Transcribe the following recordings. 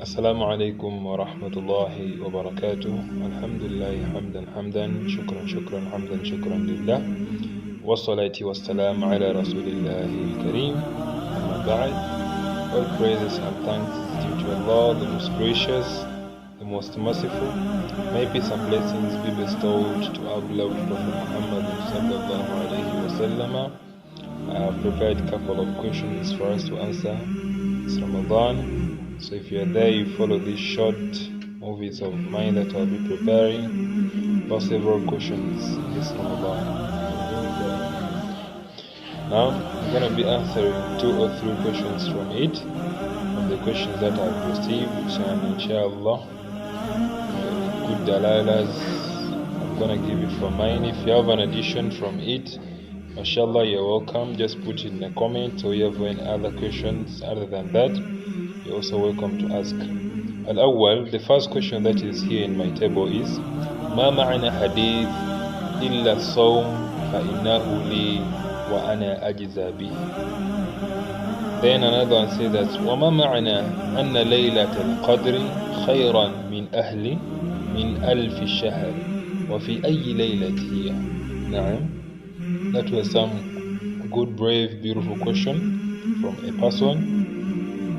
السلام عليكم ورحمة الله وبركاته. الحمد لله حمدا شكرا حمدا شكرا لله والصلاة والسلام على رسول الله الكريم. أما بعد, all praises and thanks is due to Allah, the most gracious, the most merciful. May peace and blessings be bestowed to our beloved Prophet Muhammad sallallahu alaihi wasallam. I have prepared a couple of questions for us to answer. It's Ramadan. So if you are there, you follow these short movies of mine that I'll be preparing for several questions this Ramadan. Now, I'm going to be answering 2 or 3 questions from it, from the questions that I've received, and inshallah, good dalalas, I'm going to give it from mine. If you have an addition from it, mashallah, you're welcome. Just put it in the comment, or you have any other questions other than that, you're also welcome to ask. Al-awwal, the first question that is here in my table is ما معنى حديث إلا الصوم فإنه لي وأنا أجزى به. Then another one says that وما معنى أن ليلة القدر خيرا من ألف شهر وفي أي ليلة هي. نعم, that was some good, brave, beautiful question from a person.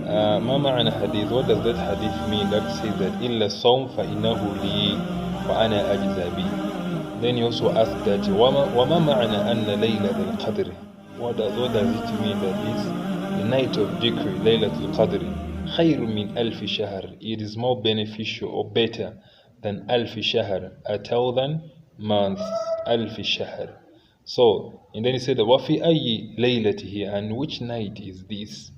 ما معنى حديث, what does that hadith mean that says that إلا الصوم فإنه لي وأنا أجزى به. Then you also ask that وما معنى أن ليلة القدر, what does it mean that this the night of Dhikr, ليلة القدر خير من ألف شهر, it is more beneficial or better than ألف شهر, 1,000 months, ألف شهر. So, and then he said وفي أي ليلته, and which night is this?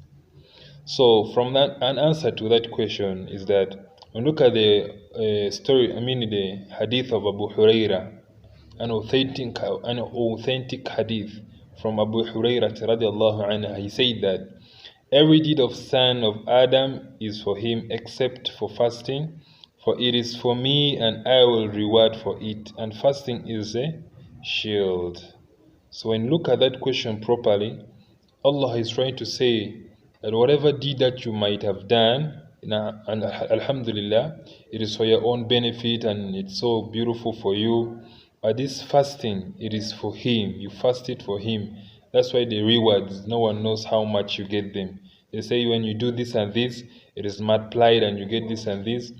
So from that, an answer to that question is that when we look at the the hadith of Abu Huraira, an authentic hadith from Abu Huraira radiallahu anhu, he said that every deed of son of Adam is for him except for fasting, for it is for me and I will reward for it, and fasting is a shield. So when you look at that question properly, Allah is trying to say that whatever deed that you might have done, and alhamdulillah, it is for your own benefit and it's so beautiful for you. But this fasting, it is for Him. You fast it for Him. That's why the rewards, no one knows how much you get them. They say when you do this and this, it is multiplied and you get this and this.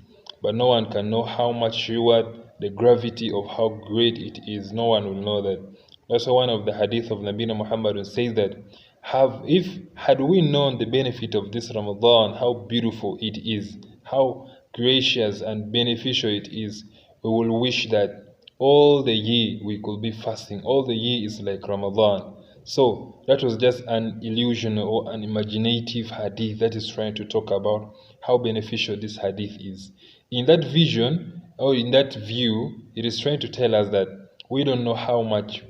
But no one can know how much reward, the gravity of how great it is. No one will know that. That's why one of the hadith of Nabi Muhammad says that had we known the benefit of this Ramadan, how beautiful it is, how gracious and beneficial it is, we will wish that all the year we could be fasting. All the year is like Ramadan. So that was just an illusion or an imaginative hadith that is trying to talk about how beneficial this hadith is. In that vision, or in that view, it is trying to tell us that we don't know how much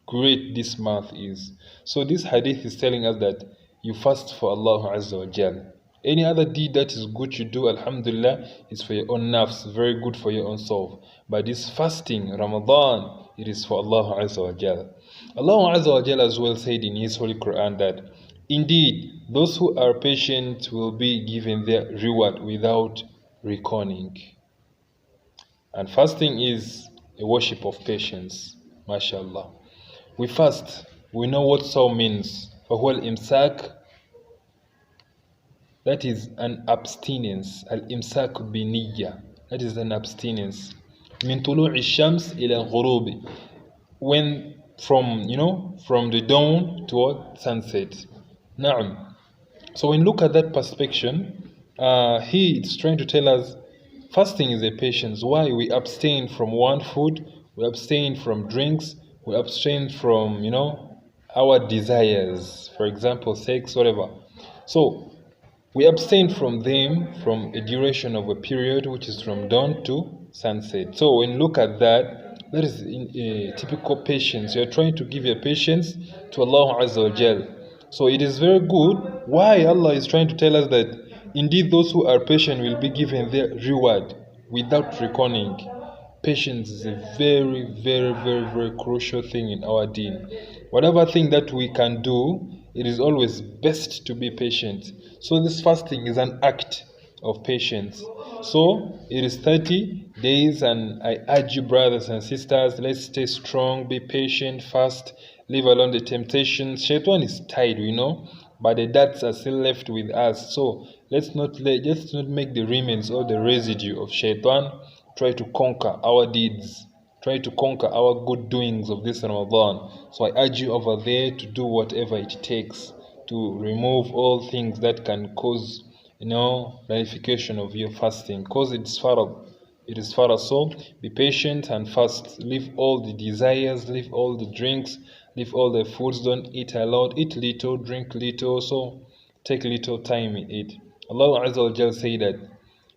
great this month is. So this hadith is telling us that you fast for Allah Azza wa Jal. Any other deed that is good you do, alhamdulillah, is for your own nafs, very good for your own soul. But this fasting, Ramadan, it is for Allah Azza wa Jal. Allah Azza wa Jal as well said in His Holy Quran that indeed those who are patient will be given their reward without reckoning. And fasting is a worship of patience, mashallah. We fast, we know what saw means. فَهُوَ الْإِمْسَاكُ, that is an abstinence. Al-imsak biniyya, that is an abstinence. مِن طُلُوعِ الشَّمْسِ إِلَى الْغُرُوبِ, when from the dawn toward sunset. Na'am. So when you look at that perspective, it's trying to tell us fasting is a patience. Why? We abstain from one food, we abstain from drinks, we abstain from our desires, for example sex, whatever. So we abstain from them from a duration of a period which is from dawn to sunset. So when you look at that, that is a typical patience. You are trying to give your patience to Allah Azza wa Jal. So it is very good. Why Allah is trying to tell us that indeed those who are patient will be given their reward without reckoning. Patience is a very, very, very, very crucial thing in our deen. Whatever thing that we can do, it is always best to be patient. So this fasting is an act of patience. So it is 30 days, and I urge you, brothers and sisters, let's stay strong, be patient, fast, leave alone the temptations. Shaitan is tired, but the darts are still left with us. So let's not make the remains or the residue of Shaitan try to conquer our deeds, try to conquer our good doings of this Ramadan. So I urge you over there to do whatever it takes to remove all things that can cause nullification of your fasting, because it is farad. So be patient and fast. Leave all the desires, leave all the drinks, leave all the foods. Don't eat a lot, eat little, drink little. So take little time in it. Allah Azza wa Jal say that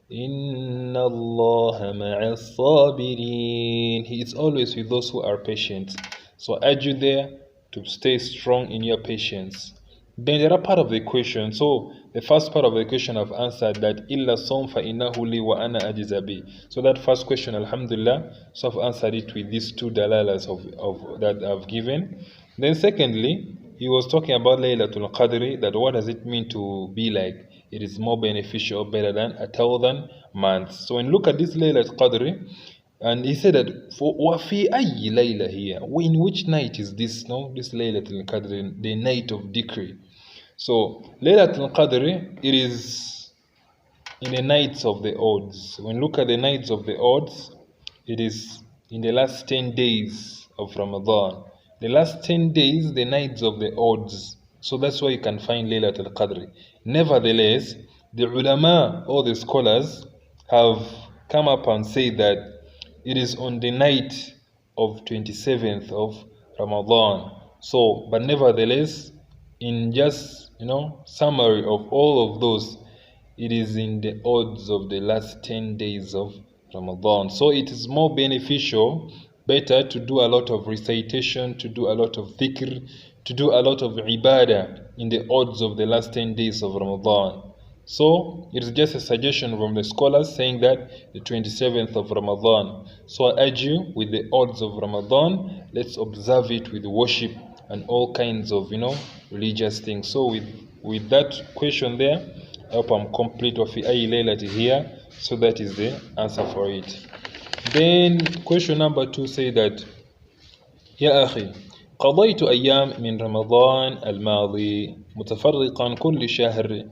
Inna Allah ma'as sabirin. He is always with those who are patient. So I urge you there to stay strong in your patience. Then there are part of the question. So the first part of the question I've answered, that illa sawm fa innahu li wa ana ajizabi. So that first question, alhamdulillah, so I've answered it with these two dalalas of that I've given. Then secondly, he was talking about Laylatul Qadr, that what does it mean to be like it is more beneficial, better than 1,000 months. So when you look at this Laylatul Qadr, and he said that for wafi ayi layla here, in which night is this? No, this Laylatul Qadr, the night of decree. So Laylatul Qadr, it is in the nights of the odds. When you look at the nights of the odds, it is in the last 10 days of Ramadan. The last 10 days, the nights of the odds. So that's why you can find Laylatul Qadr. Nevertheless, the ulama or the scholars have come up and said that it is on the night of 27th of Ramadan. So, but nevertheless, in just summary of all of those, it is in the odds of the last 10 days of Ramadan. So it is more beneficial, better to do a lot of recitation, to do a lot of dhikr, to do a lot of ibadah in the odds of the last 10 days of Ramadan. So it is just a suggestion from the scholars saying that the 27th of Ramadan. So I urge you, with the odds of Ramadan, let's observe it with worship and all kinds of religious things. So with that question there, I hope I'm complete of ayi laylati here. So that is the answer for it. Then question number 2 say that يا أخي قضيت أيام من رمضان الماضي متفرقا كل شهر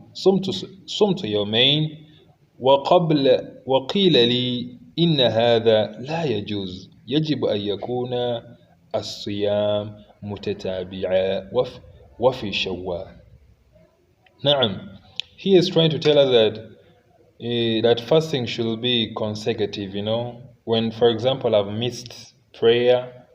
صمت يومين وقيل لي إن هذا لا يجوز يجب أن يكون الصيام متتابعا وفي شوال. نعم, he is trying to tell us that fasting should be consecutive. When, for example, I've missed prayer,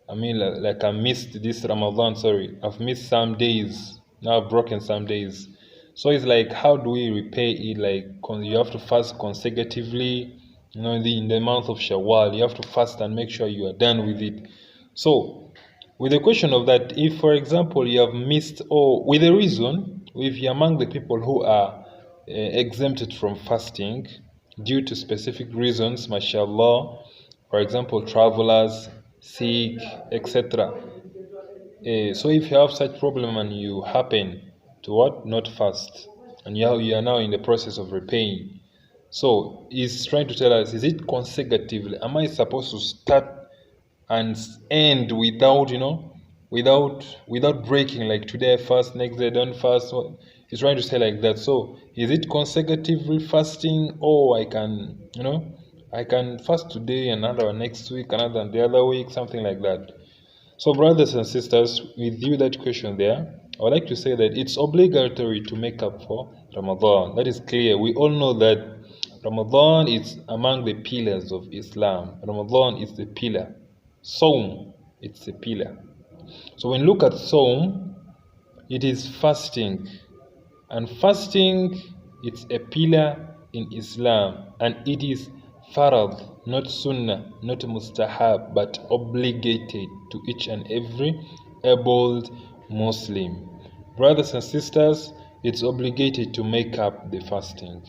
I missed this Ramadan, I've missed some days, now I've broken some days. So it's like, how do we repay it? Like, you have to fast consecutively, in the month of Shawwal, you have to fast and make sure you are done with it. So, with the question of that, if, for example, you have missed, or with a reason, if you're among the people who are exempted from fasting due to specific reasons, mashallah, for example, travelers, sick, etc. So if you have such problem and you happen to not fast, and you are now in the process of repaying, so he's trying to tell us, is it consecutively? Am I supposed to start and end without breaking, like today I fast, next day I don't fast? So he's trying to say like that. So is it consecutively fasting, or I can fast today, another next week, another the other week, something like that? So brothers and sisters, with you that question there, I would like to say that it's obligatory to make up for Ramadan. That is clear. We all know that Ramadan is among the pillars of Islam. Ramadan is the pillar. Sawm, it's a pillar. So when you look at Sawm, it is fasting. And fasting, it's a pillar in Islam. And it is farad, not sunnah, not mustahab, but obligated to each and every able Muslim. Brothers and sisters, it's obligated to make up the fasting,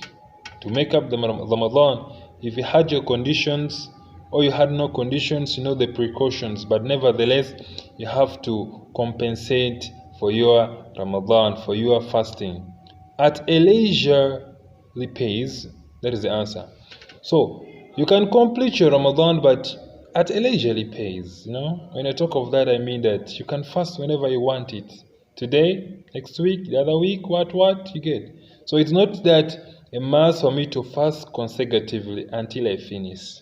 to make up the Ramadan. If you had your conditions or you had no conditions, the precautions, but nevertheless you have to compensate for your Ramadan, for your fasting. At a leisure, pace. That is the answer. So you can complete your Ramadan, but at a leisurely pace. When I talk of that, I mean that you can fast whenever you want it. Today, next week, the other week, what you get. So it's not that a must for me to fast consecutively until I finish.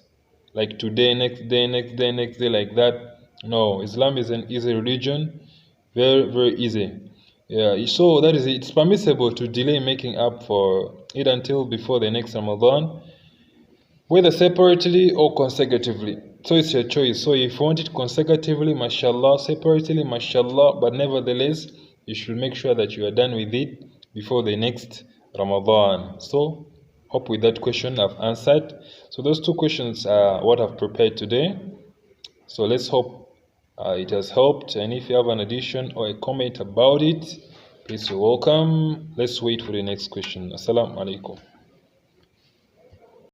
Like today, next day, next day, next day, like that. No, Islam is an easy religion, very, very easy. Yeah, so that is it. It's permissible to delay making up for it until before the next Ramadan, whether separately or consecutively. So it's your choice. So if you want it consecutively, mashallah, separately, mashallah, but nevertheless, you should make sure that you are done with it before the next Ramadan. So hope with that question I've answered. So those two questions are what I've prepared today. So let's hope it has helped. And if you have an addition or a comment about it, please you're welcome. Let's wait for the next question. Assalamu alaikum.